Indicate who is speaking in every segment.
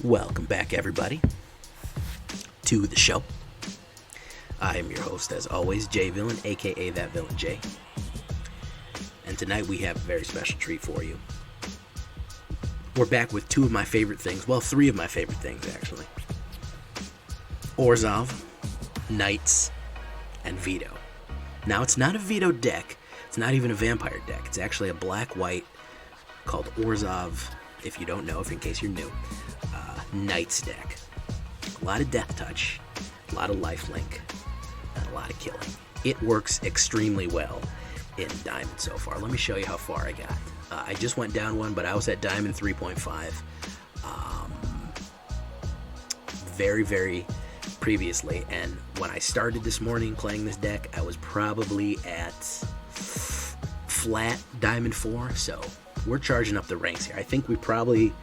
Speaker 1: Welcome back, everybody, to the show. I am your host, as always, Jay Villain, aka That Villain Jay. And tonight we have a very special treat for you. We're back with two of my favorite things, well, three of my favorite things, actually. Orzhov, Knights, and Vito. Now, it's not a Vito deck. It's not even a vampire deck. It's actually a black-white called Orzhov, if you don't know, in case you're new, Knights deck. A lot of death touch, a lot of lifelink, and a lot of killing. It works extremely well in Diamond so far. Let me show you how far I got. I just went down one, but I was at Diamond 3.5 very previously, and when I started this morning playing this deck, I was probably at flat Diamond 4, so we're charging up the ranks here. I think we probably,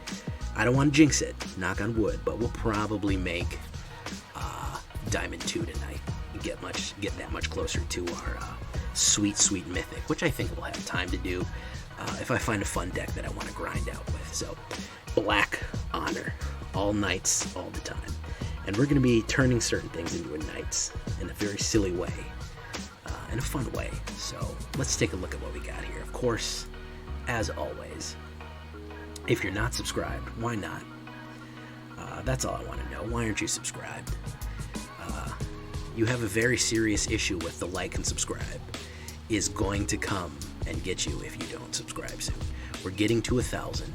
Speaker 1: I don't want to jinx it, knock on wood, but we'll probably make Diamond 2 tonight and get that much closer to our sweet Mythic, which I think we'll have time to do if I find a fun deck that I want to grind out with. So, Black Honor, all Knights, all the time. And we're going to be turning certain things into Knights in a very silly way, in a fun way. So, let's take a look at what we got here. Of course, as always, if you're not subscribed, why not? That's all I want to know. Why aren't you subscribed? You have a very serious issue with the like and subscribe is going to come and get you if you don't subscribe soon. We're getting to 1,000.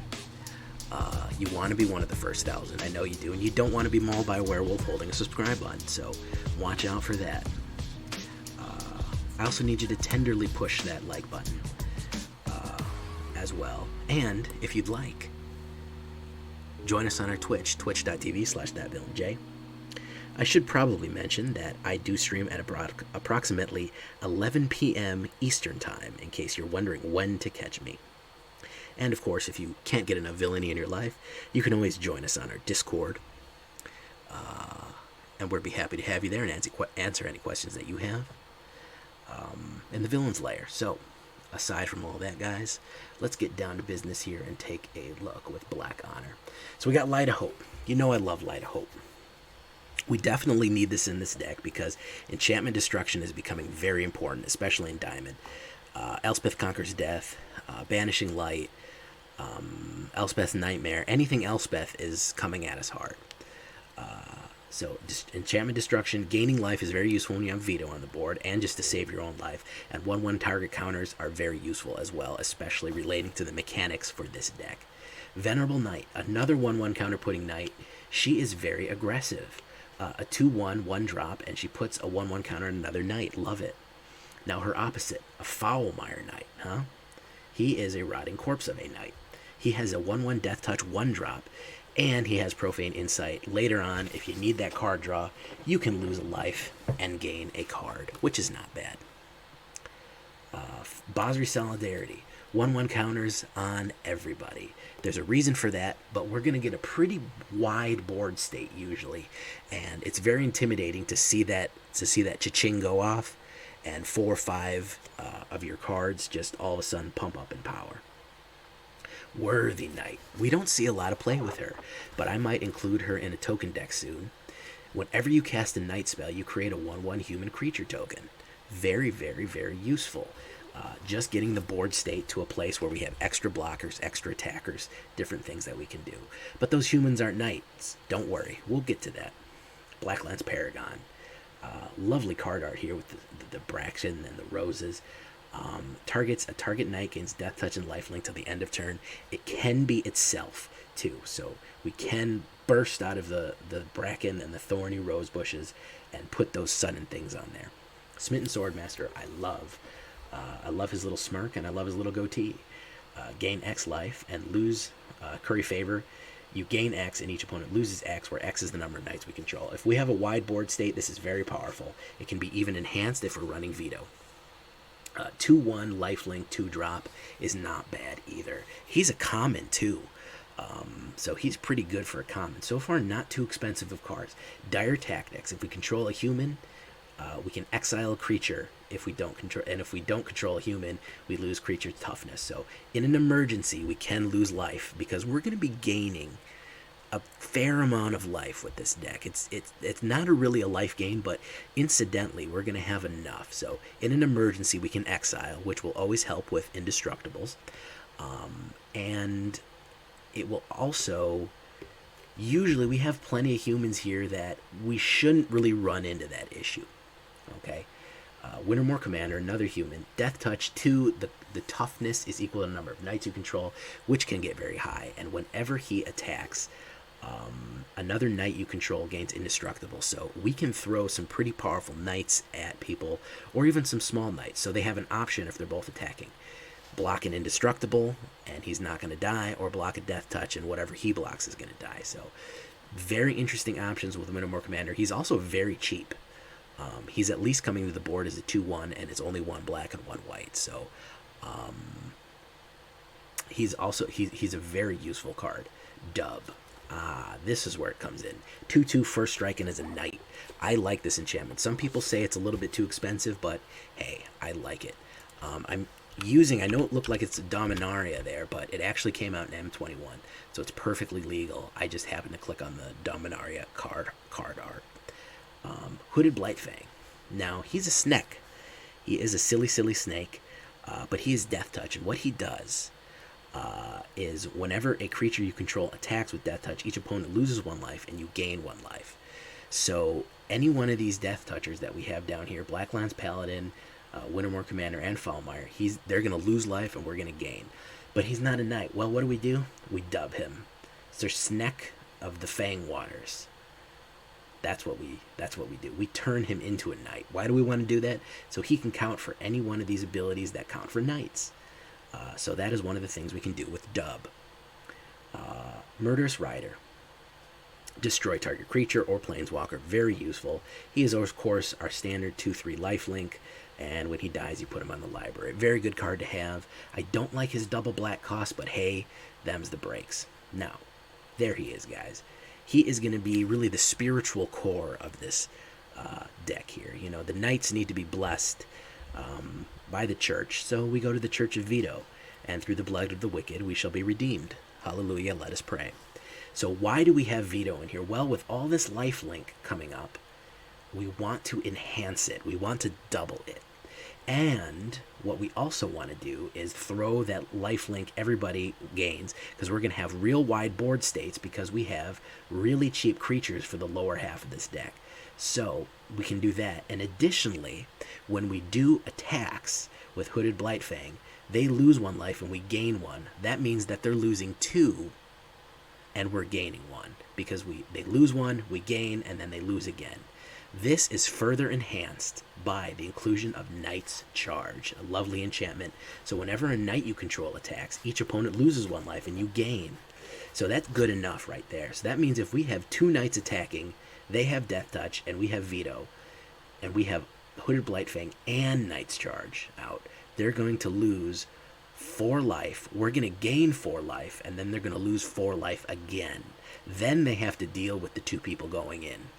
Speaker 1: You want to be one of the first 1,000. I know you do, and you don't want to be mauled by a werewolf holding a subscribe button, so watch out for that. I also need you to tenderly push that like button as well. And if you'd like, join us on our Twitch, twitch.tv/thatvillainj. I should probably mention that I do stream at approximately 11 p.m. Eastern Time, in case you're wondering when to catch me. And of course, if you can't get enough villainy in your life, you can always join us on our Discord. And we'd be happy to have you there and answer any questions that you have in the Villain's Lair. So, aside from all that, guys, let's get down to business here and take a look with Black Honor. So we got Light of Hope. You know I love Light of Hope. We definitely need this in this deck because Enchantment Destruction is becoming very important, especially in Diamond. Elspeth Conquers Death, Banishing Light, Elspeth's Nightmare, anything Elspeth is coming at us hard. So Enchantment Destruction, gaining life is very useful when you have Vito on the board, and just to save your own life. And 1/1 target counters are very useful as well, especially relating to the mechanics for this deck. Venerable Knight, another 1/1 counter putting Knight. She is very aggressive. A 2/1, 1-drop, and she puts a 1/1 counter on another Knight. Love it. Now her opposite, a Foulmire Knight, huh? He is a rotting corpse of a Knight. He has a 1/1 death touch, 1-drop, and he has Profane Insight. Later on, if you need that card draw, you can lose a life and gain a card, which is not bad. Basri Solidarity, 1/1 counters on everybody. There's a reason for that, but we're going to get a pretty wide board state usually, and it's very intimidating to see that cha-ching go off, and 4 or 5 of your cards just all of a sudden pump up in power. Worthy Knight. We don't see a lot of play with her, but I might include her in a token deck soon. Whenever you cast a Knight spell, you create a 1/1 human creature token. Very useful. Just getting the board state to a place where we have extra blockers, extra attackers, different things that we can do. But those humans aren't Knights. Don't worry, we'll get to that. Blacklands Paragon. Lovely card art here with the bracken and the roses. Targets a target Knight gains death touch and lifelink till the end of turn. It can be itself too, so we can burst out of the bracken and the thorny rose bushes and put those sudden things on there. Smitten Swordmaster, I love his little smirk, and I love his little goatee. Gain X life and lose curry favor. You gain X and each opponent loses X, where X is the number of Knights we control. If we have a wide board state, this is very powerful. It can be even enhanced if we're running Vito. 2/1 lifelink, 2-drop is not bad either. He's a common too, so he's pretty good for a common. So far, not too expensive of cards. Dire Tactics. If we control a human, we can exile a creature if we don't control a human, we lose creature toughness. So in an emergency, we can lose life because we're going to be gaining a fair amount of life with this deck. It's not really a life gain, but incidentally, we're going to have enough. So in an emergency, we can exile, which will always help with indestructibles. And it will also... Usually we have plenty of humans here that we shouldn't really run into that issue. Okay? Wintermoor Commander, another human. Death Touch 2, the toughness is equal to the number of knights you control, which can get very high. And whenever he attacks, another knight you control gains indestructible. So we can throw some pretty powerful knights at people, or even some small knights. So they have an option if they're both attacking. Block an indestructible, and he's not going to die, or block a Death Touch, and whatever he blocks is going to die. So very interesting options with Wintermoor Commander. He's also very cheap. He's at least coming to the board as a 2-1, and it's only 1 black and 1 white. So he's a very useful card. Dub. This is where it comes in. 2/2 first strike and as a knight. I like this enchantment. Some people say it's a little bit too expensive, but hey, I like it. I know it looked like it's a Dominaria there, but it actually came out in M21, so it's perfectly legal. I just happened to click on the Dominaria card art. Hooded Blightfang. Now, he's a snake. He is a silly snake, but he is Death Touch, and what he does is whenever a creature you control attacks with Death Touch, each opponent loses 1 life, and you gain 1 life. So any one of these Death Touchers that we have down here, Blacklands Paladin, Wintermoor Commander, and Foulmire, they're going to lose life, and we're going to gain. But he's not a knight. Well, what do? We dub him. Sir Sneck of the Fang Waters. That's what we do. We turn him into a knight. Why do we want to do that? So he can count for any one of these abilities that count for knights. So that is one of the things we can do with dub. Murderous Rider. Destroy target creature or planeswalker. Very useful. He is, of course, our standard 2/3 lifelink, and when he dies, you put him on the library. Very good card to have. I don't like his double black cost, but hey, them's the breaks. Now, there he is, guys. He is going to be really the spiritual core of this deck here. You know, the knights need to be blessed by the church, so we go to the Church of Vito, and through the blood of the wicked we shall be redeemed. Hallelujah, let us pray. So why do we have Vito in here? Well, with all this lifelink coming up, we want to enhance it. We want to double it. And what we also want to do is throw that lifelink everybody gains, because we're going to have real wide board states because we have really cheap creatures for the lower half of this deck. So we can do that. And additionally, when we do attacks with Hooded Blightfang, they lose 1 life and we gain 1. That means that they're losing 2 and we're gaining 1, because they lose 1, we gain, and then they lose again. This is further enhanced by the inclusion of Knight's Charge, a lovely enchantment. So whenever a knight you control attacks, each opponent loses 1 life and you gain. So that's good enough right there. So that means if we have 2 knights attacking, they have Death Touch and we have Vito, and we have Hooded Blightfang and Knight's Charge out, they're going to lose 4 life. We're going to gain 4 life, and then they're going to lose 4 life again. Then they have to deal with the 2 people going in.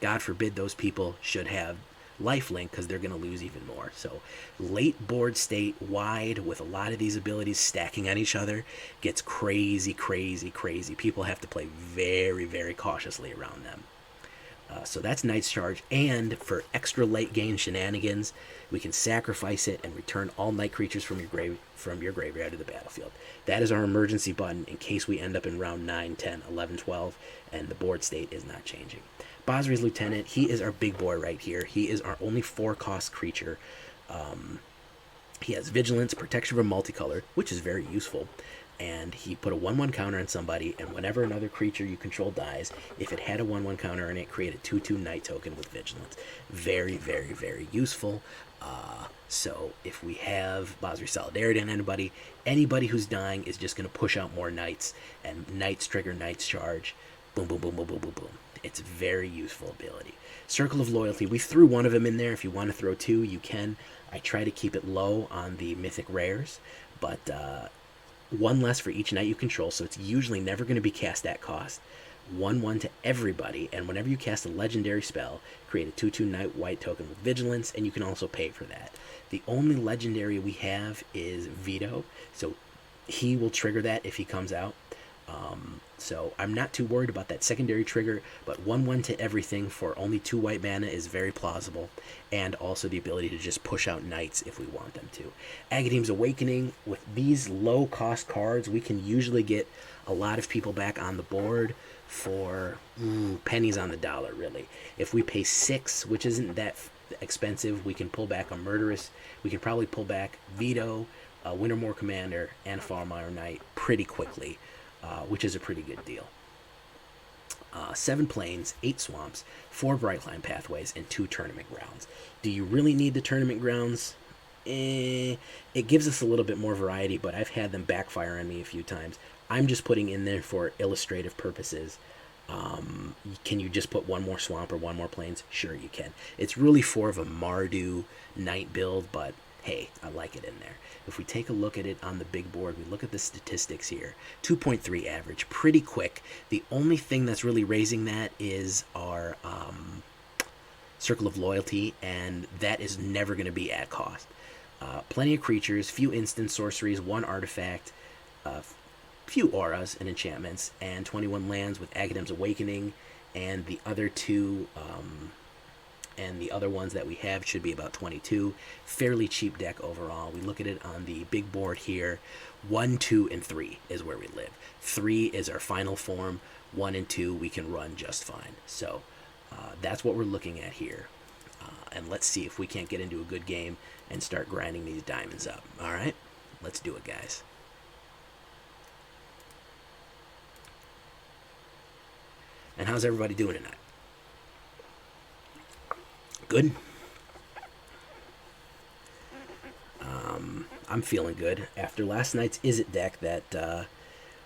Speaker 1: God forbid those people should have lifelink, because they're going to lose even more. So late board state wide with a lot of these abilities stacking on each other gets crazy. People have to play very, very cautiously around them. So that's Knight's Charge, and for extra late game shenanigans, we can sacrifice it and return all night creatures from your graveyard to the battlefield. That is our emergency button in case we end up in round 9, 10, 11, 12, and the board state is not changing. Basri's Lieutenant, he is our big boy right here. He is our only 4-cost creature. He has Vigilance, Protection from Multicolored, which is very useful. And he put a 1/1 counter on somebody, and whenever another creature you control dies, if it had a 1/1 counter in it, create a 2/2 Knight token with Vigilance. Very, very, very useful. So if we have Basri Solidarity on anybody who's dying is just going to push out more Knights, and Knights trigger Knight's Charge. Boom, boom, boom, boom, boom, boom, boom. It's a very useful ability. Circle of Loyalty. We threw one of them in there. If you want to throw 2, you can. I try to keep it low on the Mythic Rares, but 1 less for each knight you control, so it's usually never going to be cast at cost. 1/1 to everybody, and whenever you cast a legendary spell, create a 2/2 Knight white token with Vigilance, and you can also pay for that. The only legendary we have is Vito, so he will trigger that if he comes out. So I'm not too worried about that secondary trigger, but 1/1 to everything for only 2 white mana is very plausible, and also the ability to just push out knights if we want them to. Agadeem's Awakening, with these low cost cards, we can usually get a lot of people back on the board for pennies on the dollar, really. If we pay 6, which isn't that expensive, we can pull back a Murderous. We can probably pull back Vito, Wintermoor Commander, and Foulmire Knight pretty quickly, which is a pretty good deal. 7 plains, 8 swamps, 4 Brightclimb Pathways, and 2 tournament grounds. Do you really need the tournament grounds? It gives us a little bit more variety, but I've had them backfire on me a few times. I'm just putting in there for illustrative purposes. Can you just put 1 more swamp or 1 more plains? Sure, you can. It's really for of a Mardu Knight build, but hey, I like it in there. If we take a look at it on the big board, we look at the statistics here. 2.3 average, pretty quick. The only thing that's really raising that is our Circle of Loyalty, and that is never going to be at cost. Plenty of creatures, few instant sorceries, 1 artifact, few auras and enchantments, and 21 lands with Agadeem's Awakening, and the other 2 and the other ones that we have should be about 22. Fairly cheap deck overall. We look at it on the big board here. 1, 2, and 3 is where we live. 3 is our final form. 1 and 2 we can run just fine. So that's what we're looking at here. And let's see if we can't get into a good game and start grinding these diamonds up. All right, let's do it, guys. And how's everybody doing tonight? Good? I'm feeling good. After last night's Izzet deck that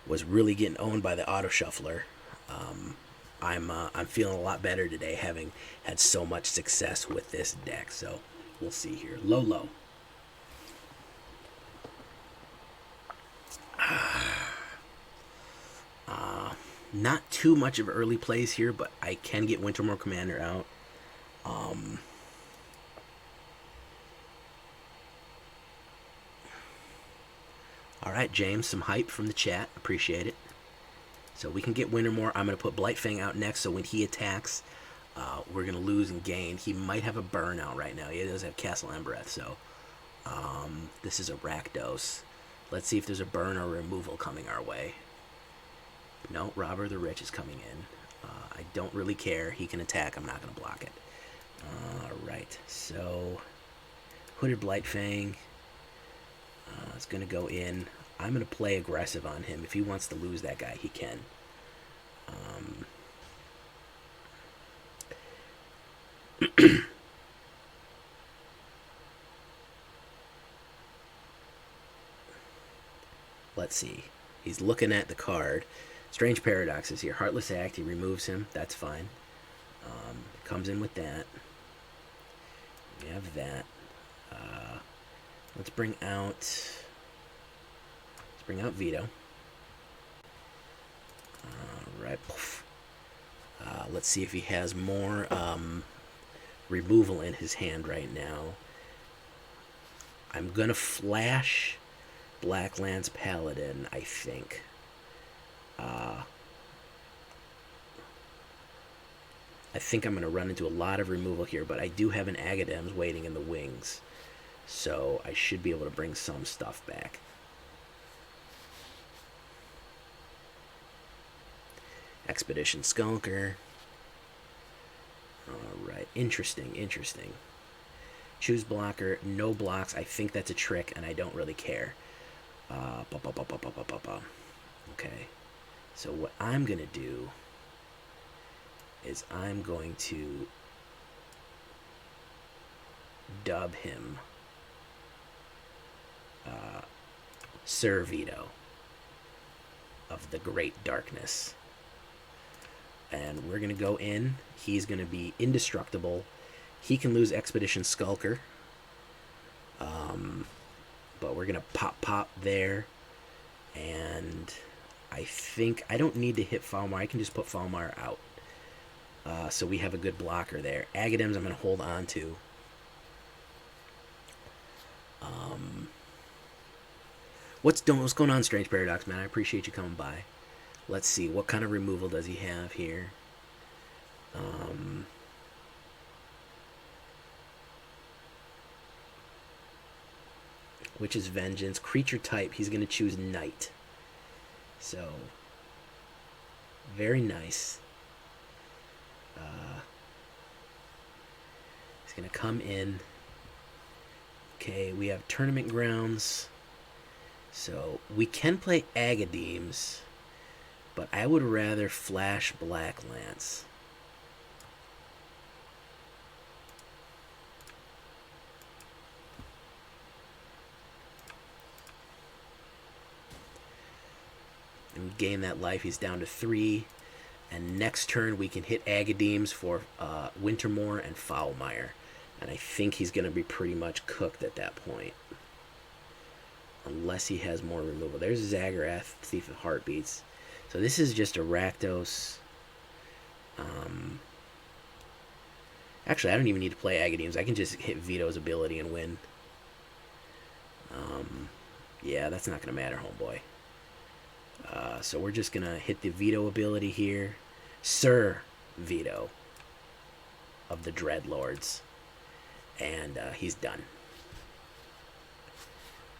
Speaker 1: was really getting owned by the auto shuffler, I'm feeling a lot better today, having had so much success with this deck. So we'll see here. Low. Not too much of early plays here, but I can get Wintermoor Commander out. All right, James, some hype from the chat. Appreciate it. So we can get Wintermoor. I'm going to put Blightfang out next, so when he attacks, we're going to lose and gain. He might have a burn out right now. He does have Castle Embereth, so this is a Rakdos. Let's see if there's a burn or removal coming our way. No, Robber the Rich is coming in. I don't really care. He can attack. I'm not going to block it. Alright, so Hooded Blightfang is going to go in. I'm going to play aggressive on him. If he wants to lose that guy, he can. Let's see. He's looking at the card. Strange Paradox is here. Heartless Act, he removes him. That's fine. Comes in with that. We have that. Let's bring out Vito. Alright. Let's see if he has more removal in his hand right now. I'm gonna flash Blacklands Paladin, I think. I think I'm going to run into a lot of removal here, but I do have an Agadeem's waiting in the wings, so I should be able to bring some stuff back. Expedition Skulker. Alright, interesting. Choose blocker, no blocks. I think that's a trick, and I don't really care. Okay, so what I'm going to do is I'm going to dub him Sir Vito of the Great Darkness. And we're going to go in. He's going to be indestructible. He can lose Expedition Skulker. But we're going to pop there. And I think I don't need to hit Foulmire. I can just put Foulmire out. So we have a good blocker there. Agadeem's I'm going to hold on to. What's going on, Strange Paradox, man? I appreciate you coming by. Let's see, what kind of removal does he have here? Which is Vengeance. Creature type, he's going to choose Knight. So, very nice. He's going to come in. Okay, we have Tournament Grounds. So, we can play Agadeems, but I would rather flash Black Lance. And gain that life. He's down to 3. And next turn we can hit Agadeems for Wintermoor and Foulmire. And I think he's going to be pretty much cooked at that point. Unless he has more removal. There's Zagarath, Thief of Heartbeats. So this is just a Rakdos. Actually, I don't even need to play Agadeems. I can just hit Vito's ability and win. Yeah, that's not going to matter, homeboy. So we're just going to hit the Vito ability here. Sir Vito of the Dreadlords. And he's done.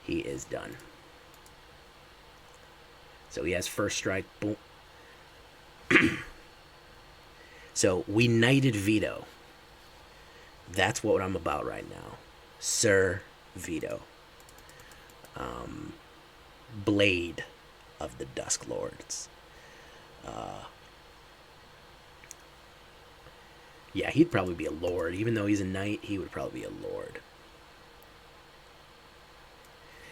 Speaker 1: He is done. So he has first strike. Boom. So we knighted Vito. That's what I'm about right now. Sir Vito. Blade of the Dusk Lords. Yeah, he'd probably be a lord. Even though he's a knight, he would probably be a lord.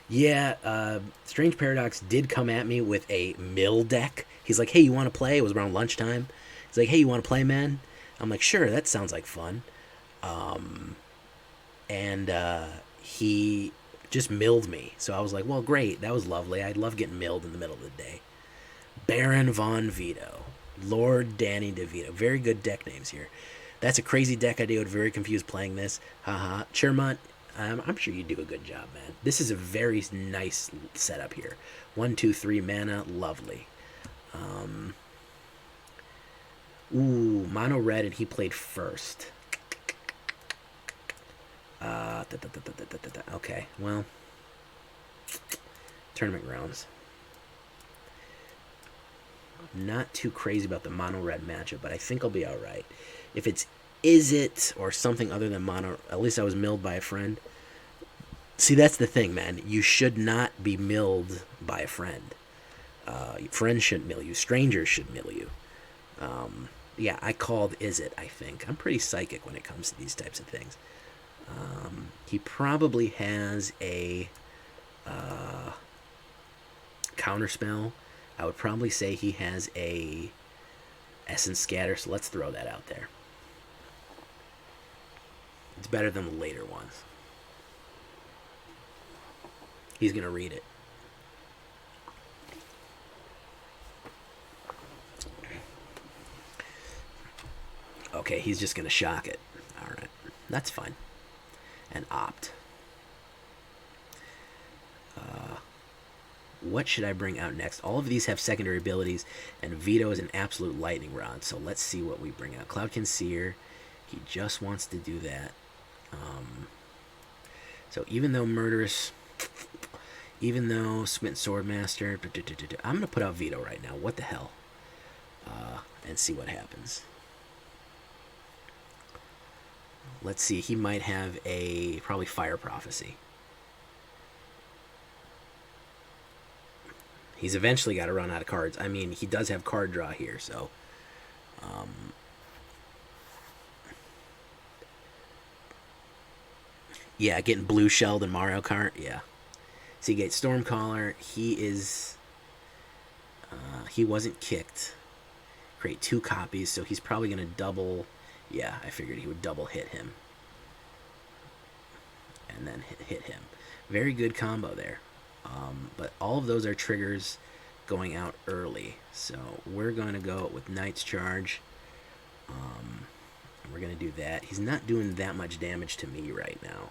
Speaker 1: Yeah, Strange Paradox did come at me with a mill deck. He's like, hey, you want to play? It was around lunchtime. He's like, hey, you want to play, man? I'm like, sure, that sounds like fun. And he just milled me. So I was like, well, great. That was lovely. I love getting milled in the middle of the day. Baron Von Vito. Lord Danny DeVito. Very good deck names here. That's a crazy deck idea. I would very confused playing this. Haha. Chermont, I'm sure you do a good job, man. This is a very nice setup here. 1, 2, 3 mana. Lovely. Mono red, and he played first. Okay, well. Tournament Grounds. Not too crazy about the mono red matchup, but I think I'll be alright. If it's Is It or something other than mono, at least I was milled by a friend. See, that's the thing, man. You should not be milled by a friend. Friends shouldn't mill you. Strangers should mill you. Yeah, I called Is It, I think. I'm pretty psychic when it comes to these types of things. He probably has a counterspell. I would probably say he has a Essence Scatter, so let's throw that out there. It's better than the later ones. He's going to read it. Okay, he's just going to shock it. Alright, that's fine. And opt. What should I bring out next? All of these have secondary abilities, and Vito is an absolute lightning rod. So let's see what we bring out. Cloudkin Seer, he just wants to do that. So even though Smitten Swordmaster, I'm going to put out Vito right now. What the hell? And see what happens. Let's see. He might have a probably Fire Prophecy. He's eventually got to run out of cards. I mean, he does have card draw here, so. Yeah, getting blue shelled in Mario Kart. Yeah. Seagate Stormcaller. He is. He wasn't kicked. Create 2 copies, so he's probably going to double. Yeah, I figured he would double hit him. And then hit him. Very good combo there. But all of those are triggers going out early. So we're going to go with Knight's Charge. And we're going to do that. He's not doing that much damage to me right now.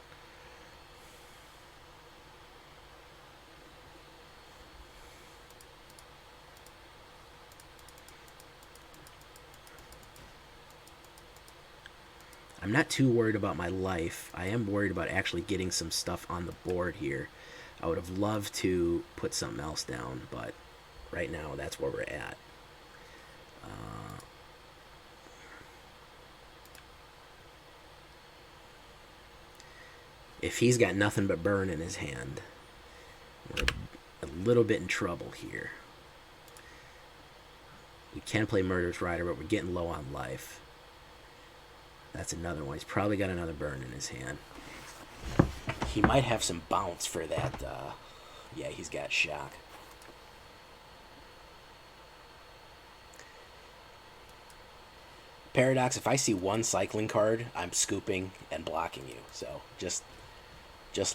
Speaker 1: I'm not too worried about my life. I am worried about actually getting some stuff on the board here. I would have loved to put something else down, but right now that's where we're at. If he's got nothing but burn in his hand, we're a little bit in trouble here. We can play Murderous Rider, but we're getting low on life. That's another one. He's probably got another burn in his hand. He might have some bounce for that. Yeah, he's got shock. Paradox, if I see one cycling card, I'm scooping and blocking you. So just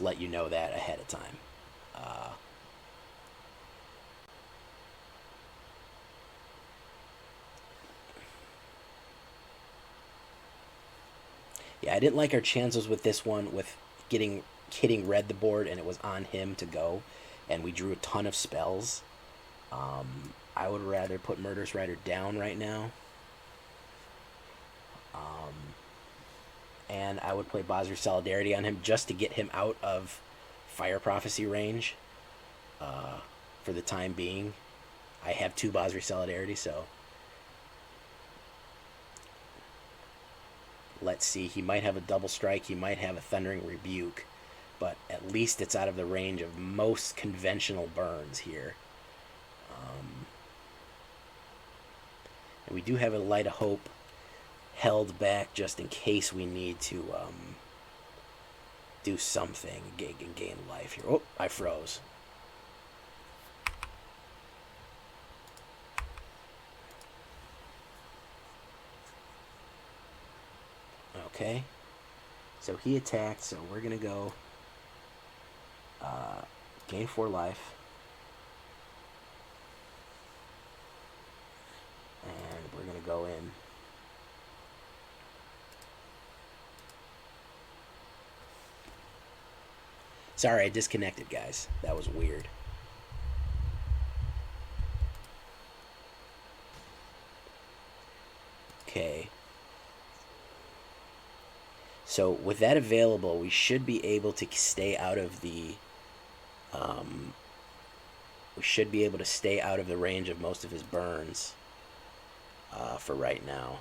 Speaker 1: let you know that ahead of time. Yeah, I didn't like our chances with this one with hitting red the board, and it was on him to go, and we drew a ton of spells. I would rather put Murderous Rider down right now. And I would play Basri's Solidarity on him just to get him out of Fire Prophecy range for the time being. I have 2 Basri Solidarity, so let's see. He might have a double strike. He might have a Thundering Rebuke, but at least it's out of the range of most conventional burns here. And we do have a Light of Hope held back just in case we need to do something and gain life here. Oh, I froze. Okay, so he attacked, so we're gonna go gain 4 life, and we're gonna go in. Sorry, I disconnected, guys. That was weird. Okay. So with that available, we should be able to stay out of the range of most of his burns for right now.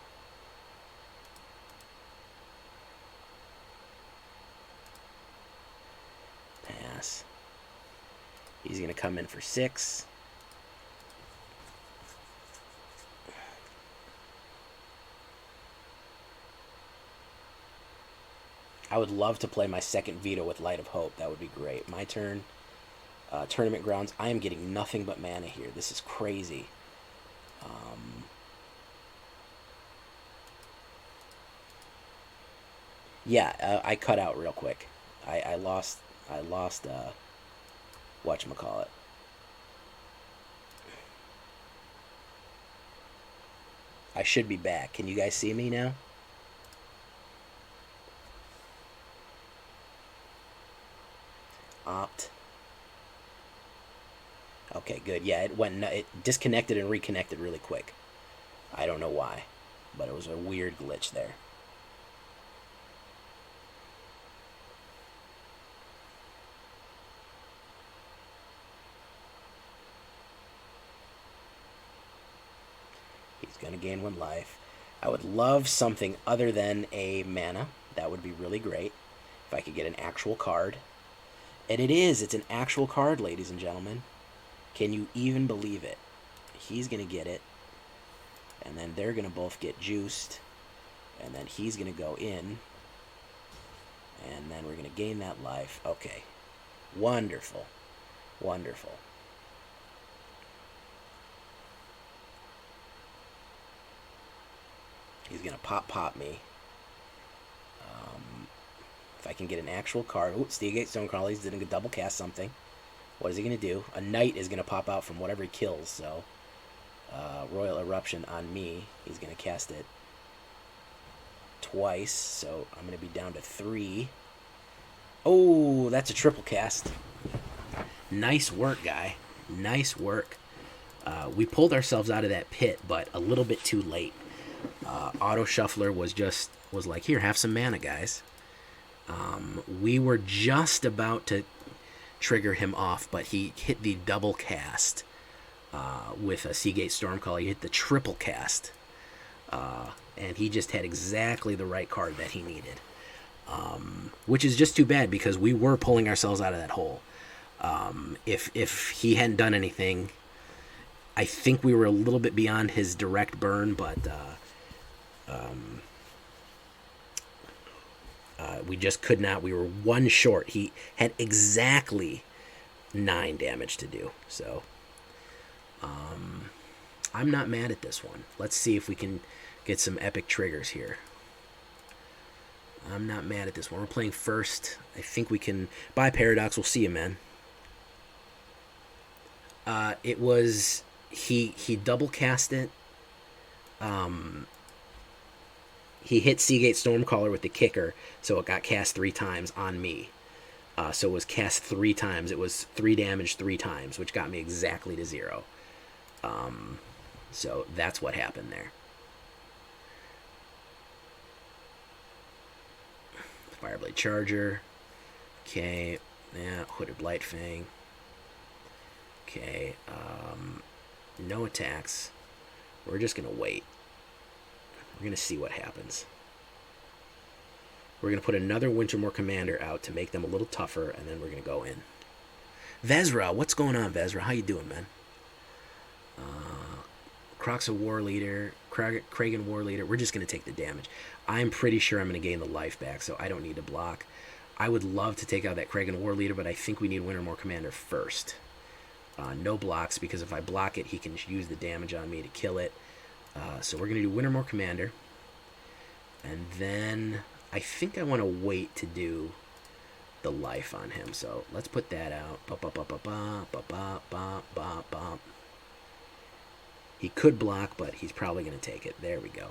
Speaker 1: Pass. He's going to come in for 6. I would love to play my second Vito with Light of Hope. That would be great. My turn. Tournament Grounds. I am getting nothing but mana here. This is crazy. Yeah, I cut out real quick. I lost whatchamacallit. I should be back. Can you guys see me now? Opt. Okay, good. Yeah, it disconnected and reconnected really quick. I don't know why, but it was a weird glitch there. He's going to gain 1 life. I would love something other than a mana. That would be really great if I could get an actual card. And it's an actual card, ladies and gentlemen. Can you even believe it? He's going to get it. And then they're going to both get juiced. And then he's going to go in. And then we're going to gain that life. Okay. Wonderful. Wonderful. He's going to pop me. If I can get an actual card. Oh, Steelgate Stonecrawler. He's going to double cast something. What is he going to do? A Knight is going to pop out from whatever he kills. So, Royal Eruption on me. He's going to cast it twice. So, I'm going to be down to 3. Oh, that's a triple cast. Nice work, guy. Nice work. We pulled ourselves out of that pit, but a little bit too late. Auto Shuffler was just was like, here, have some mana, guys. We were just about to trigger him off, but he hit the double cast with a Seagate Stormcaller. He hit the triple cast, and he just had exactly the right card that he needed, which is just too bad because we were pulling ourselves out of that hole. If he hadn't done anything, I think we were a little bit beyond his direct burn, but we just could not. We were one short. He had exactly 9 damage to do. So I'm not mad at this one. Let's see if we can get some epic triggers here. I'm not mad at this one. We're playing first. I think we can buy Paradox. We'll see you, man. It was he double cast it. He hit Seagate Stormcaller with the kicker, so it got cast 3 times on me. So it was cast 3 times. It was 3 damage 3 times, which got me exactly to 0. So that's what happened there. Fireblade Charger. Okay. Yeah, Hooded Blightfang. Okay. No attacks. We're just going to wait. We're going to see what happens. We're going to put another Wintermoor Commander out to make them a little tougher, and then we're going to go in. Vezra, what's going on, Vezra? How you doing, man? Crocs a War Leader, Kragan War Leader. We're just going to take the damage. I'm pretty sure I'm going to gain the life back, so I don't need to block. I would love to take out that Kragan War Leader, but I think we need Wintermoor Commander first. No blocks, because if I block it, he can use the damage on me to kill it. So we're going to do Wintermoor Commander. And then I think I want to wait to do the life on him. So let's put that out. He could block, but he's probably going to take it. There we go.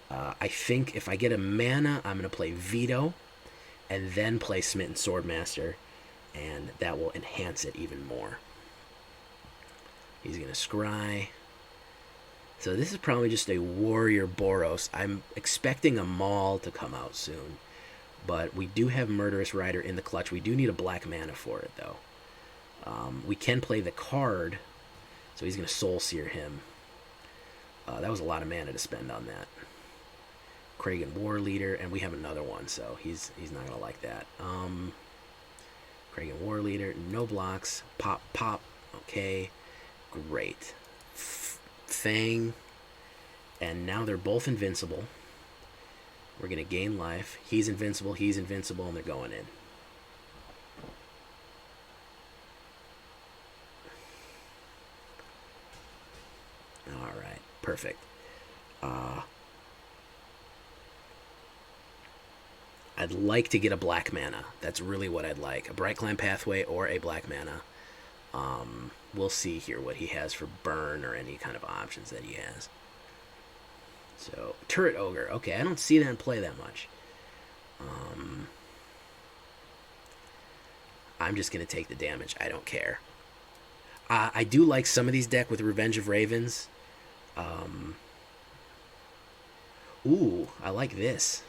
Speaker 1: I think if I get a mana, I'm going to play Vito and then play Smitten Swordmaster, and that will enhance it even more. He's going to scry. So this is probably just a Warrior Boros. I'm expecting a Maul to come out soon, but we do have Murderous Rider in the clutch. We do need a black mana for it, though. We can play the card, so he's going to Soul Sear him. That was a lot of mana to spend on that. Kragan War Leader, and we have another one, so he's not going to like that. Kragan War Leader, no blocks. Pop, pop. Okay, great. Fang, and now they're both invincible. We're going to gain life. He's invincible, and they're going in. Alright, perfect. I'd like to get a black mana. That's really what I'd like. A Brightclimb Pathway or a black mana. We'll see here what he has for burn or any kind of options that he has. So, Turret Ogre. Okay, I don't see that in play that much. I'm just going to take the damage. I don't care. I do like some of these decks with Revenge of Ravens. Ooh, I like this.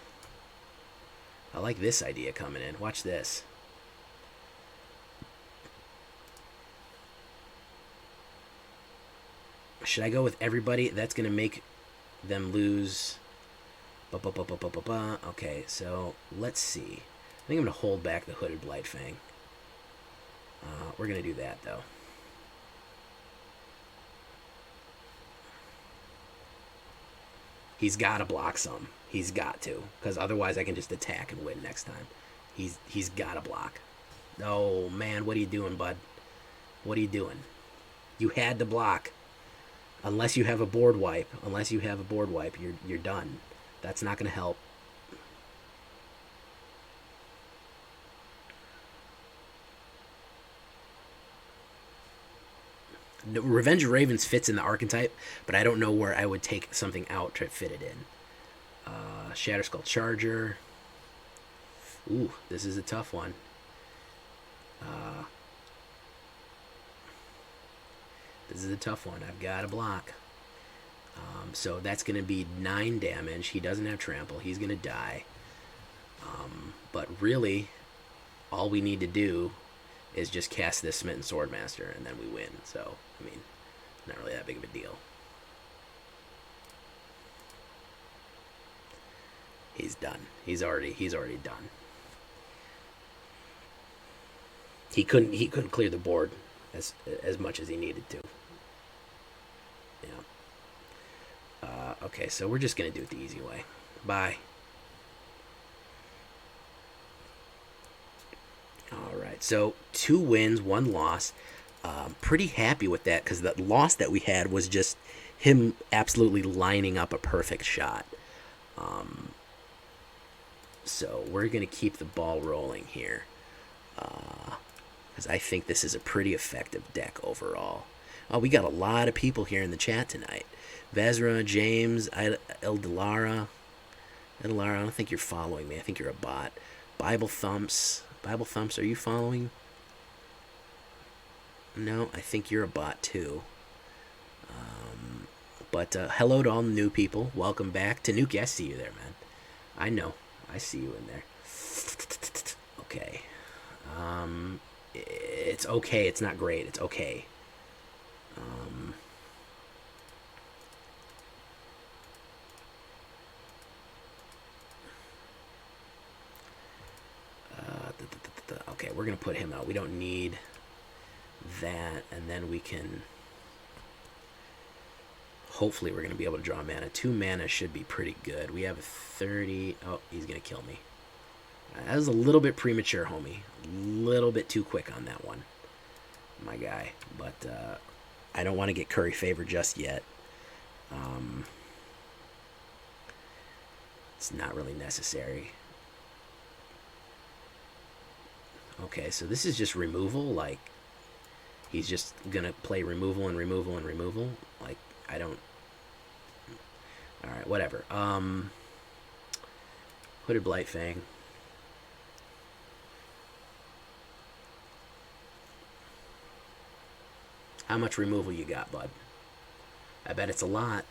Speaker 1: I like this idea coming in. Watch this. Should I go with everybody? That's going to make them lose. Okay, so let's see. I think I'm going to hold back the Hooded Blightfang. We're going to do that, though. He's got to block some. He's got to, because otherwise I can just attack and win next time. He's got to block. Oh, man, what are you doing, bud? What are you doing? You had to block. Unless you have a board wipe. You're done. That's not going to help. Revenge of Ravens fits in the archetype, but I don't know where I would take something out to fit it in. Shatterskull Charger. Ooh, this is a tough one. This is a tough one. I've got to block. So that's going to be 9 damage. He doesn't have trample. He's going to die. But really, all we need to do is just cast this Smitten Swordmaster, and then we win. So, I mean, not really that big of a deal. He's done. He's already done. He couldn't clear the board as much as he needed to. Yeah. Okay, so we're just gonna do it the easy way. Bye. All right. So 2 wins, 1 loss. Pretty happy with that because the loss that we had was just him absolutely lining up a perfect shot. So we're going to keep the ball rolling here because I think this is a pretty effective deck overall. Oh, we got a lot of people here in the chat tonight. Vezra, James, Eldelara. I don't think you're following me. I think you're a bot. Bible Thumps, are you following? No, I think you're a bot too. But hello to all the new people. Welcome back. Tanuki, I see you there, man. I know. I see you in there. Okay. It's okay. It's not great. It's okay. Okay, we're going to put him out. We don't need that. And then we can... Hopefully we're going to be able to draw mana. 2 mana should be pretty good. We have a 30... Oh, he's going to kill me. That was a little bit premature, homie. A little bit too quick on that one. My guy. But I don't want to get curry favor just yet. It's not really necessary. Okay, so this is just removal. Like, he's just going to play removal and removal and removal. Like, I don't... Alright, whatever. Hooded Blightfang. How much removal you got, bud? I bet it's a lot.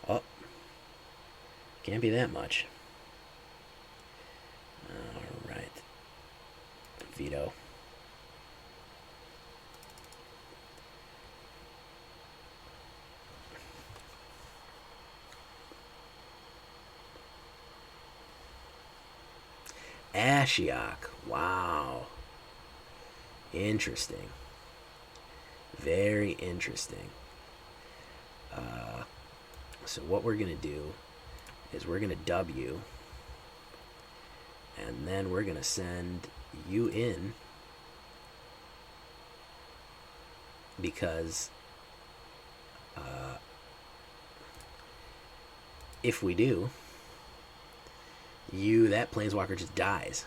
Speaker 1: Oh. Can't be that much. Alright. Vito. Ashiok. Wow. Interesting. Very interesting. So what we're going to do is we're going to dub you. And then we're going to send you in. Because if we do... that planeswalker just dies.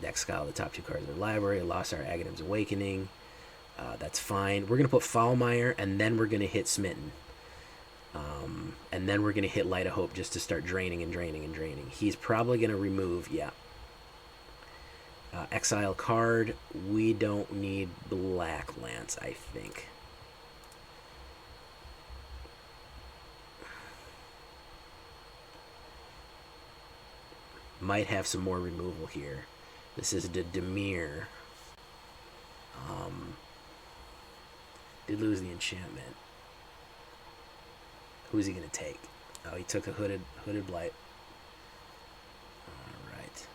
Speaker 1: Deck Skull, the top 2 cards of the library. Lost our Aghanim Awakening. That's fine. We're going to put Foulmire, and then we're going to hit Smitten. And then we're going to hit Light of Hope just to start draining and draining and draining. He's probably going to remove, yeah. Exile card. We don't need Black Lance, I think. Might have some more removal here. This is the Demir. Did lose the enchantment. Who's he gonna take? Oh, he took a hooded blight. Alright.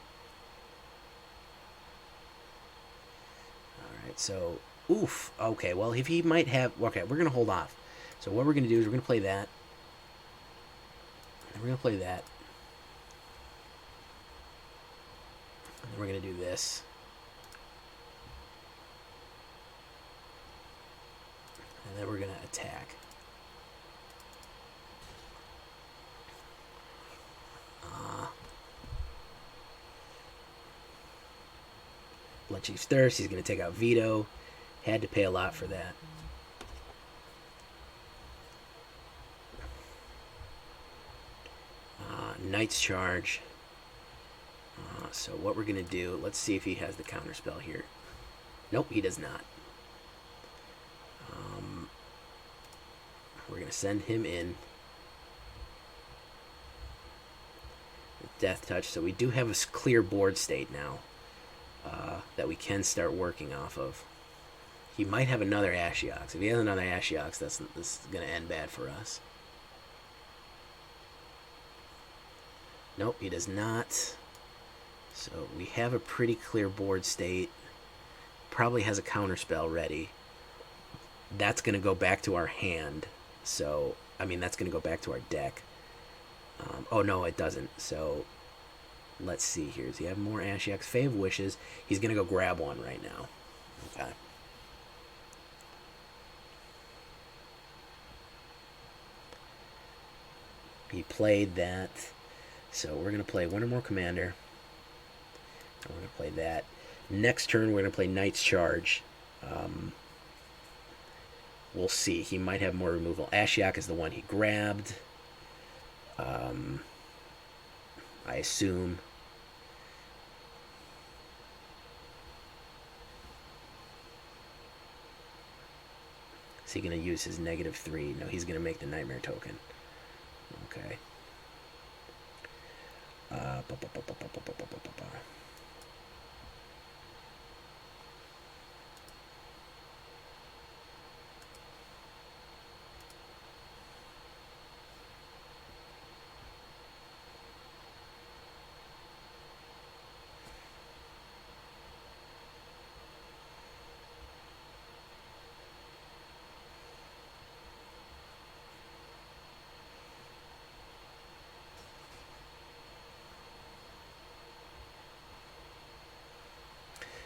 Speaker 1: Alright, so oof. Okay, well if he might have okay, we're gonna hold off. So what we're gonna do is we're gonna play that. And we're gonna play that. And then we're going to do this. And then we're going to attack. Bloodchief's Thirst. He's going to take out Vito. Had to pay a lot for that. Knight's Charge. So what we're going to do, let's see if he has the counterspell here. Nope, he does not. We're going to send him in. Death Touch, so we do have a clear board state now that we can start working off of. He might have another Ashiok. If he has another Ashiok, this is going to end bad for us. Nope, he does not. So we have a pretty clear board state. Probably has a counterspell ready. That's going to go back to our hand. So, I mean, that's going to go back to our deck. Oh, no, it doesn't. So, let's see here. Does he have more Ashiok's Fave Wishes? He's going to go grab one right now. Okay. He played that. So, we're going to play Wintermoor Commander. We're going to play that. Next turn, we're going to play Knight's Charge. We'll see. He might have more removal. Ashiok is the one he grabbed. I assume. Is he going to use his -3? No, he's going to make the Nightmare token. Okay.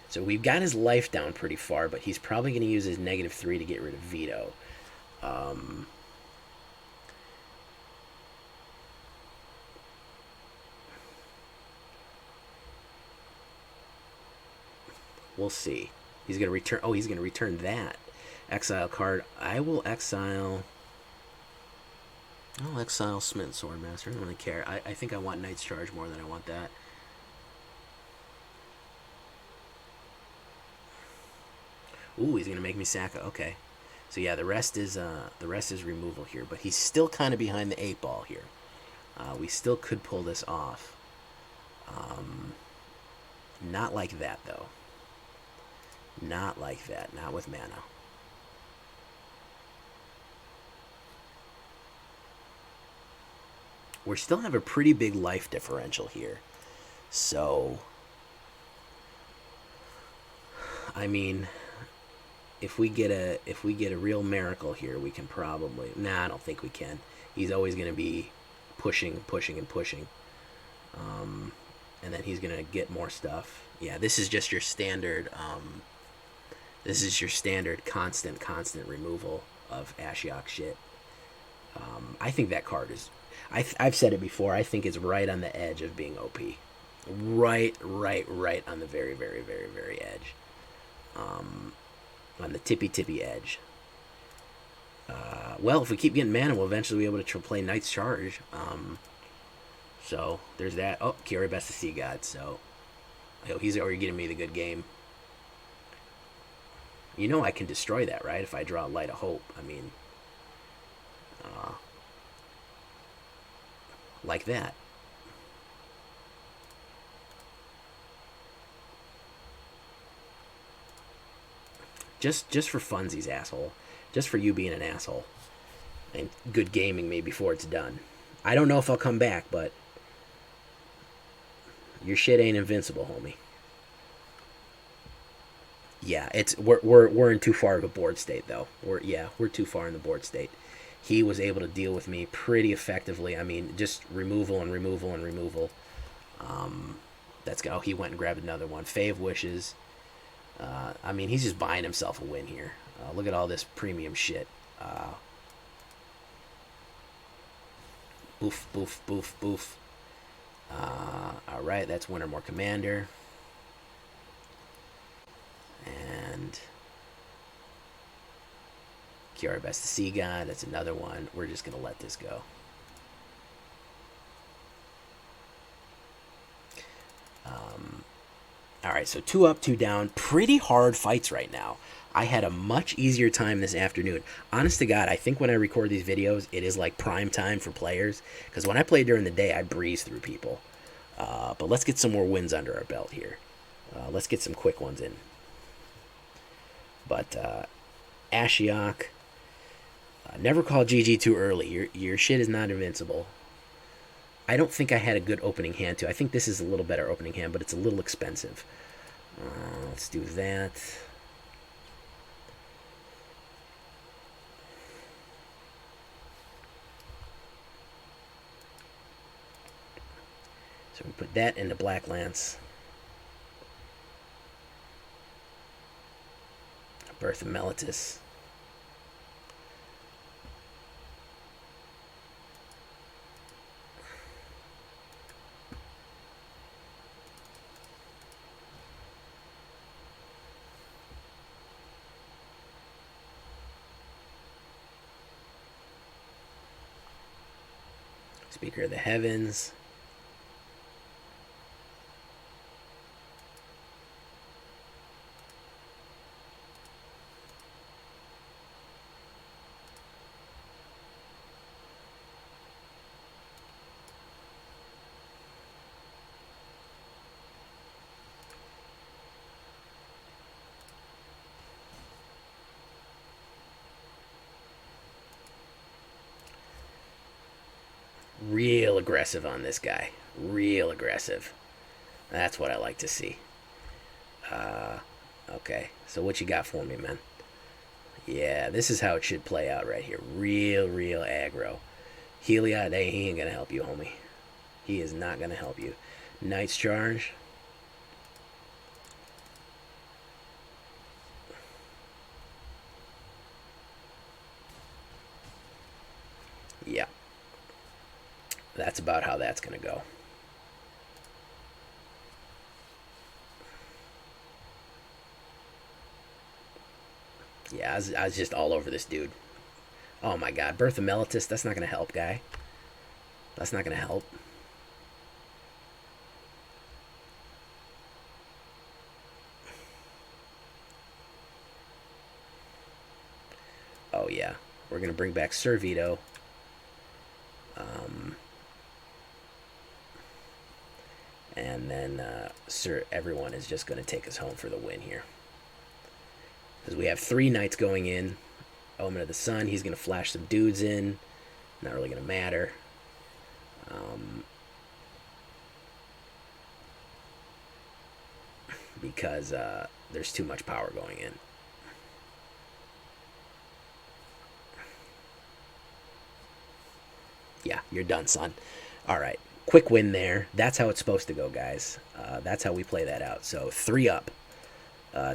Speaker 1: So we've got his life down pretty far, but he's probably going to use his -3 to get rid of Vito. We'll see. He's going to return. Oh, he's going to return that exile card. I will exile. I'll exile Smitten Swordmaster. I don't really care. I think I want Knight's Charge more than I want that. Ooh, he's gonna make me sack. Okay, so yeah, the rest is removal here, but he's still kind of behind the 8 ball here. We still could pull this off. Not like that though. Not like that. Not with mana. We still have a pretty big life differential here, so I mean. If we get a real miracle here, we can probably. Nah, I don't think we can. He's always going to be pushing, and pushing, and then he's going to get more stuff. Yeah, this is just your standard. This is your standard constant removal of Ashiok shit. I think that card is. I've said it before. I think it's right on the edge of being OP. Right on the very edge. On the tippy edge. Well, if we keep getting mana, we'll eventually be able to play Knight's Charge. So there's that. Oh, Kiori Best the Sea God. So he's already getting me the good game. You know I can destroy that, right? If I draw Light of Hope. I mean, like that. Just for funsies, asshole. Just for you being an asshole. And good gaming me before it's done. I don't know if I'll come back, but your shit ain't invincible, homie. Yeah, we're in too far of a board state though. We're too far in the board state. He was able to deal with me pretty effectively. I mean, just removal and removal and removal. That's good. Oh, he went and grabbed another one. Fave Wishes. I mean, he's just buying himself a win here. Look at all this premium shit. Boof, boof, boof, boof. Alright, that's Wintermoor Commander. And Kiori Best the Sea God, that's another one. We're just going to let this go. All right, so 2 up, 2 down. Pretty hard fights right now. I had a much easier time this afternoon. Honest to God, I think when I record these videos, it is like prime time for players. Because when I play during the day, I breeze through people. But let's get some more wins under our belt here. Let's get some quick ones in. But Ashiok, never call GG too early. Your shit is not invincible. I don't think I had a good opening hand, too. I think this is a little better opening hand, but it's a little expensive. Let's do that. So we put that into Black Lance. Birth of Meletis. Speaker of the Heavens. Real aggressive on this guy. Real aggressive. That's what I like to see. Okay, so what you got for me, man? Yeah, this is how it should play out right here. Real aggro. Heliod, hey, he ain't gonna help you, homie. He is not gonna help you. Knight's Charge. Yeah. That's about how that's gonna go. Yeah, I was just all over this dude. Oh my god, Birth of Meletis, that's not gonna help, guy. That's not gonna help. Oh yeah, we're gonna bring back Sir Vito. And then Sir Everyone is just gonna take us home for the win here. Because we have 3 knights going in. Omen of the Sun, he's going to flash some dudes in. Not really going to matter. Because there's too much power going in. Yeah, you're done, son. All right, quick win there. That's how it's supposed to go, guys. That's how we play that out. So 3 up,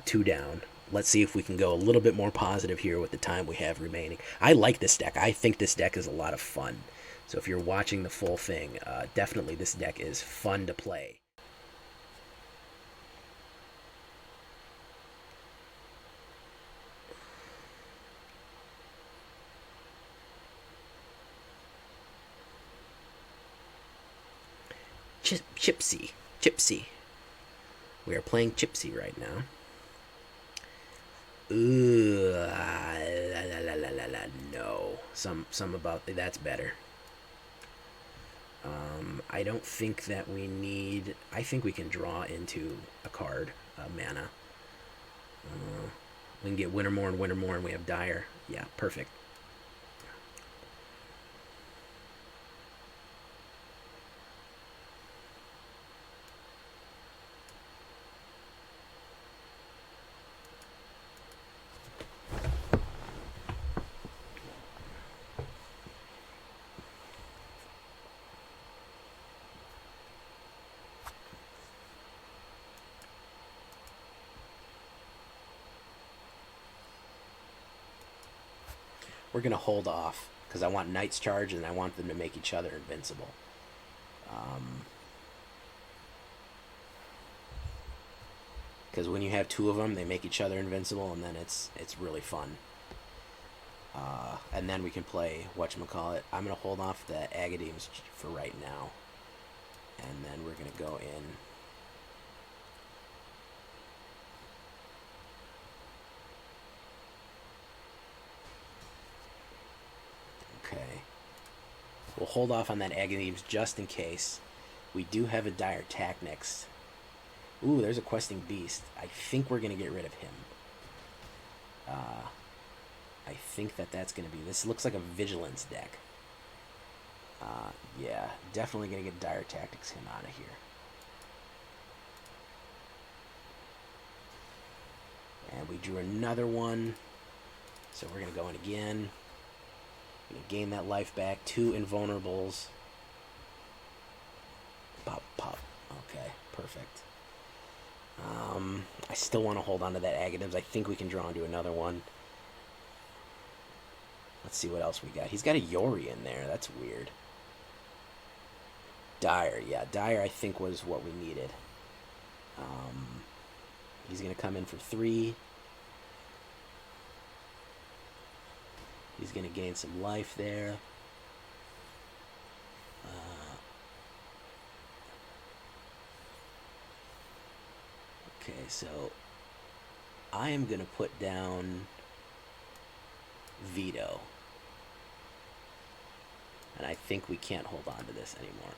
Speaker 1: 2 down. Let's see if we can go a little bit more positive here with the time we have remaining. I like this deck. I think this deck is a lot of fun. So if you're watching the full thing, definitely this deck is fun to play. Gypsy. We are playing Gypsy right now. Ooh, no. Some about that's better. I don't think that we need. I think we can draw into a card, mana. We can get Wintermoor, and we have Dire. Yeah, perfect. We're going to hold off because I want Knight's Charge and I want them to make each other invincible. Because when you have 2 of them, they make each other invincible, and then it's really fun. And then we can play whatchamacallit. I'm going to hold off the Agademes for right now. And then we're going to go in We'll hold off on that Aghanim just in case. We do have a dire attack next. Ooh, there's a questing beast. I think we're going to get rid of him. I think that's going to be... This looks like a vigilance deck. Yeah, definitely going to get dire tactics him out of here. And we drew another one. So we're going to go in again. Going to gain that life back. 2 invulnerables. Pop, pop. Okay, perfect. I still want to hold on to that Aghanims. I think we can draw into another one. Let's see what else we got. He's got a Yori in there. That's weird. Dire. Yeah, Dire I think was what we needed. He's going to come in for 3. He's going to gain some life there. Okay, so I am going to put down Vito. And I think we can't hold on to this anymore.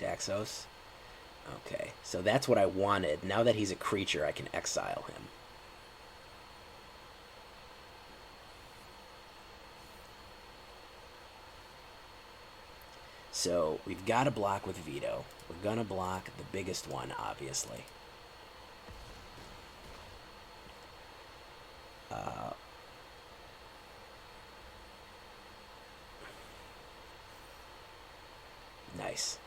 Speaker 1: Daxos. Okay, so that's what I wanted. Now that he's a creature, I can exile him. So we've got to block with Vito. We're going to block the biggest one, obviously. Nice.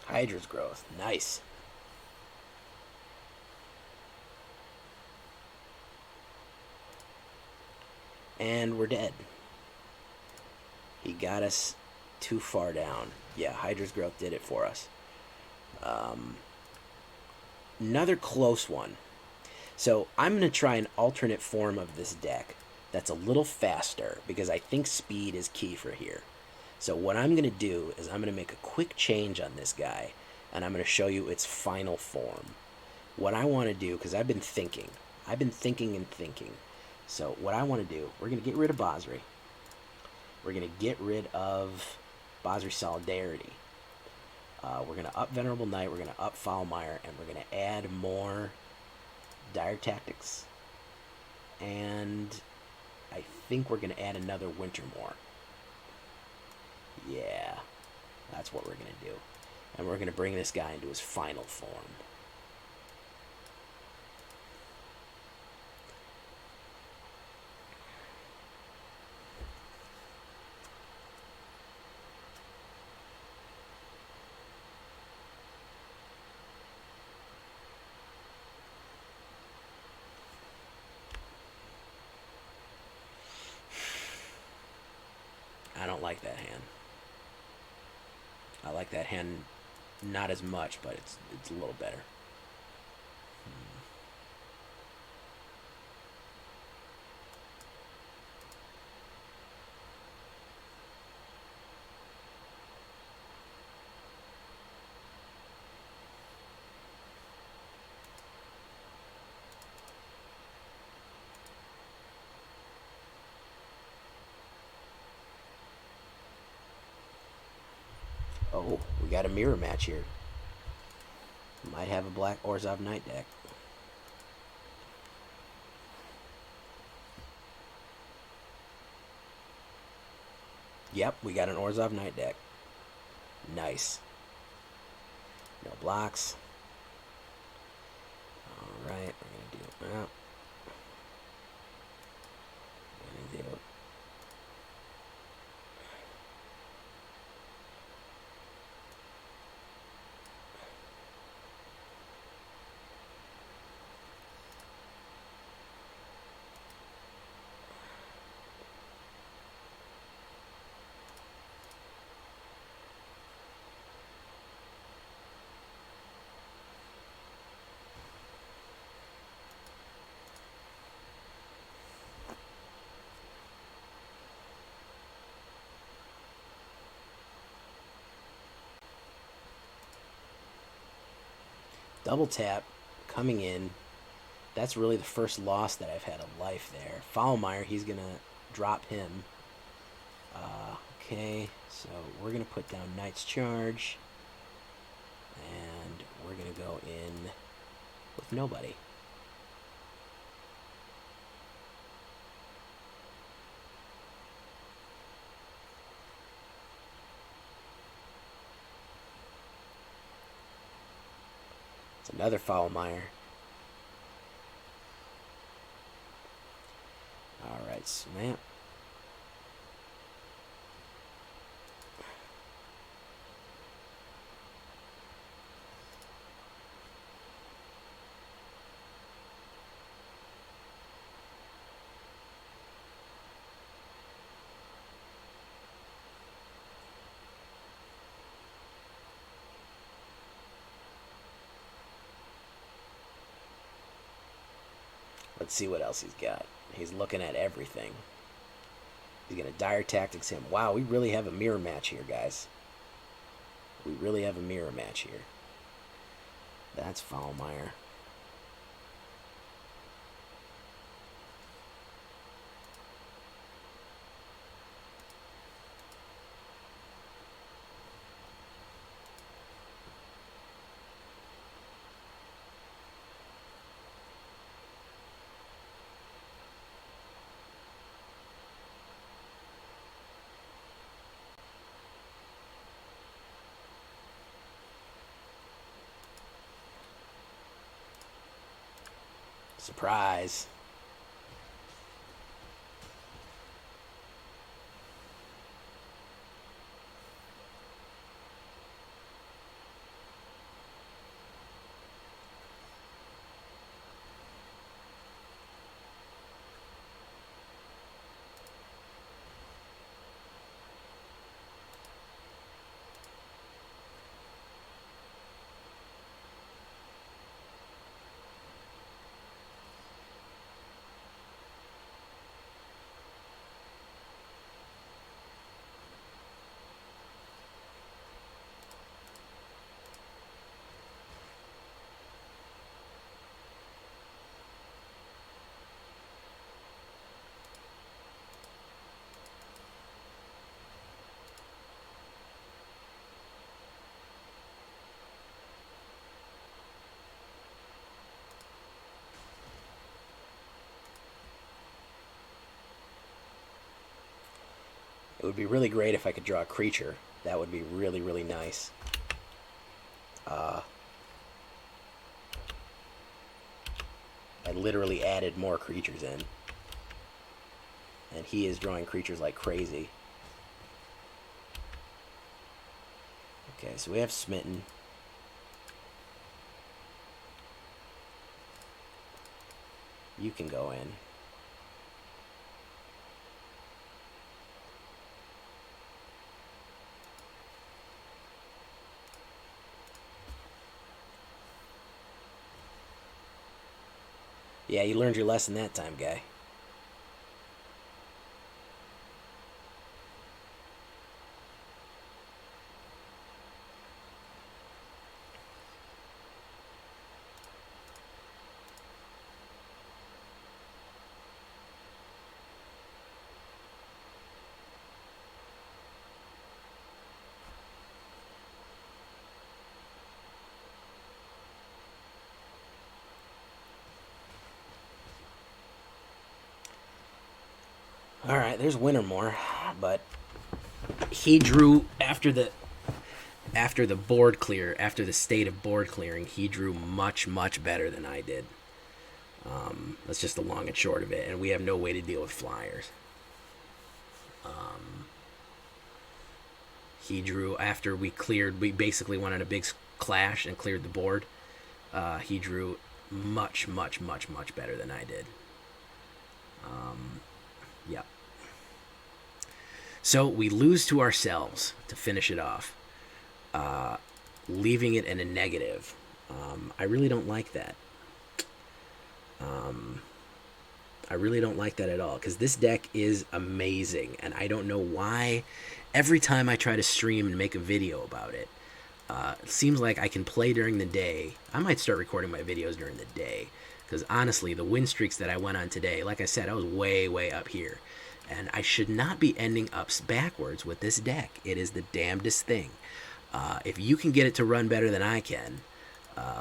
Speaker 1: Hydra's growth. Nice. And we're dead. He got us too far down. Yeah, Hydra's growth did it for us. Another close one. So I'm going to try an alternate form of this deck that's a little faster because I think speed is key for here. So what I'm going to do is I'm going to make a quick change on this guy, and I'm going to show you its final form. What I want to do, because I've been thinking and thinking. So what I want to do, we're going to get rid of Basri. We're going to get rid of Basri Solidarity. We're going to up Venerable Knight, we're going to up Foulmire, and we're going to add more Dire Tactics. And I think we're going to add another Wintermoor. Yeah, that's what we're going to do. And we're going to bring this guy into his final form. I don't like that hand. I like that hand not as much, but it's a little better. We got a mirror match here. Might have a black Orzhov Knight deck. Yep, we got an Orzhov Knight deck. Nice. No blocks. Alright, we're going to do that. We're going to do... Double tap, coming in. That's really the first loss that I've had of life there. Foulmire, he's going to drop him. Okay, so we're going to put down Knight's Charge. And we're going to go in with nobody. It's another Foulmire. Alright, snap. Let's see what else he's got. He's looking at everything. He's going to Dire Tactics him. Wow, we really have a mirror match here, guys. We really have a mirror match here. That's Foulmire. Surprise. It would be really great if I could draw a creature. That would be really, really nice. I literally added more creatures in. And he is drawing creatures like crazy. Okay, so we have Smitten. You can go in. Yeah, you learned your lesson that time, guy. Alright, there's Wintermoor, but he drew after the board clear, after the state of board clearing, he drew much better than I did. That's just the long and short of it, and we have no way to deal with flyers. He drew after we basically went on a big clash and cleared the board. He drew much better than I did. Yeah. So we lose to ourselves to finish it off, leaving it in a negative. I really don't like that. I really don't like that at all, because this deck is amazing, and I don't know why every time I try to stream and make a video about it, it seems like I can play during the day. I might start recording my videos during the day, because honestly, the win streaks that I went on today, like I said, I was way up here, and I should not be ending up backwards with this deck. It is the damnedest thing. If you can get it to run better than I can,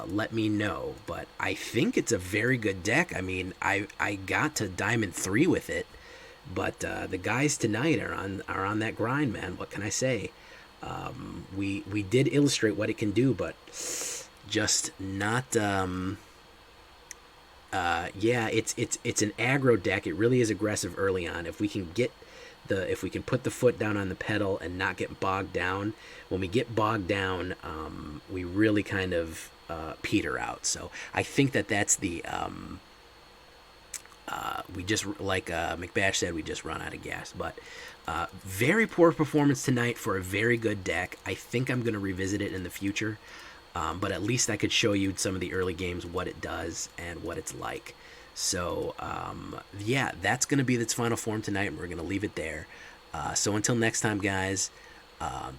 Speaker 1: let me know. But I think it's a very good deck. I mean, I got to Diamond 3 with it, but the guys tonight are on that grind, man. What can I say? We did illustrate what it can do, but just not. Yeah, it's an aggro deck. It really is aggressive early on. If we can put the foot down on the pedal and not get bogged down, when we get bogged down, we really kind of peter out. So I think that's the we just, like McBash said, we just run out of gas. But very poor performance tonight for a very good deck. I think I'm going to revisit it in the future, but at least I could show you some of the early games, what it does and what it's like. So yeah, that's going to be its final form tonight, and we're going to leave it there. So until next time, guys,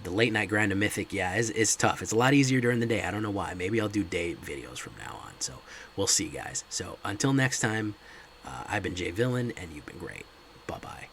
Speaker 1: the late night grind of Mythic, yeah, is tough. It's a lot easier during the day. I don't know why. Maybe I'll do day videos from now on. So we'll see, guys. So until next time, I've been Jay Villain, and you've been great. Bye-bye.